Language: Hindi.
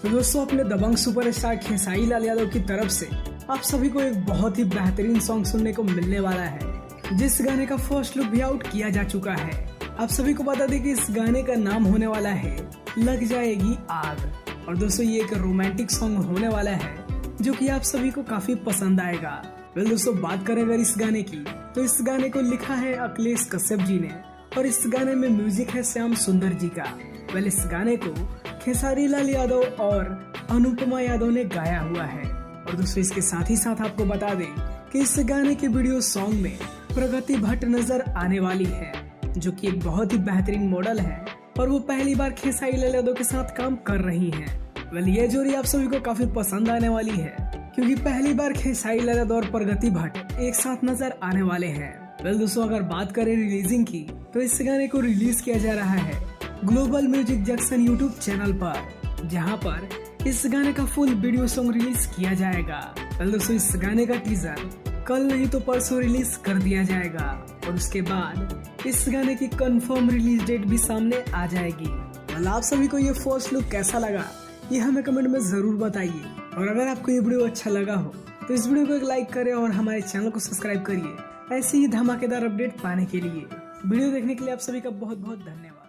तो दोस्तों अपने दबंग सुपरस्टार खेसारी लाल यादव की तरफ से आप सभी को एक बहुत ही बेहतरीन सॉन्ग सुनने को मिलने वाला है, जिस गाने का फर्स्ट लुक भी आउट किया जा चुका है। आप सभी को बता दें कि इस गाने का नाम होने वाला है लग जाएगी आग। और दोस्तों ये एक रोमांटिक सॉन्ग होने वाला है जो कि आप सभी को काफी पसंद आएगा। वेल दोस्तों बात करें अगर इस गाने की, तो इस गाने को लिखा है अखिलेश कश्यप जी ने और इस गाने में म्यूजिक है श्याम सुंदर जी का। वेल इस गाने को खेसारी लाल यादव और अनुपमा यादव ने गाया हुआ है। और दोस्तों इसके साथ ही साथ आपको बता दें कि इस गाने के वीडियो सॉन्ग में प्रगति भट्ट नजर आने वाली है, जो कि एक बहुत ही बेहतरीन मॉडल है और वो पहली बार खेसारी लाल यादव के साथ काम कर रही हैं। वेल ये जोड़ी आप सभी को काफी पसंद आने वाली है, क्योंकि पहली बार खेसारी लाल यादव और प्रगति भट्ट एक साथ नजर आने वाले हैं। वेल दोस्तों अगर बात करें रिलीजिंग की, तो इस गाने को रिलीज किया जा रहा है global music junction YouTube channel पर, जहां पर इस गाने का फुल वीडियो सॉन्ग रिलीज किया जाएगा। वेल दोस्तों इस गाने का टीजर कल नहीं तो परसों रिलीज कर दिया जाएगा और उसके बाद इस गाने की कंफर्म रिलीज डेट भी सामने आ जाएगी। वेल आप सभी को ये फर्स्ट लुक कैसा लगा ये हमें कमेंट में जरूर बताइए। और अगर आपको ये वीडियो अच्छा लगा हो तो इस वीडियो को एक लाइक करें और हमारे चैनल को सब्सक्राइब करिए ऐसे ही धमाकेदार अपडेट पाने के लिए। वीडियो देखने के लिए आप सभी का बहुत बहुत धन्यवाद।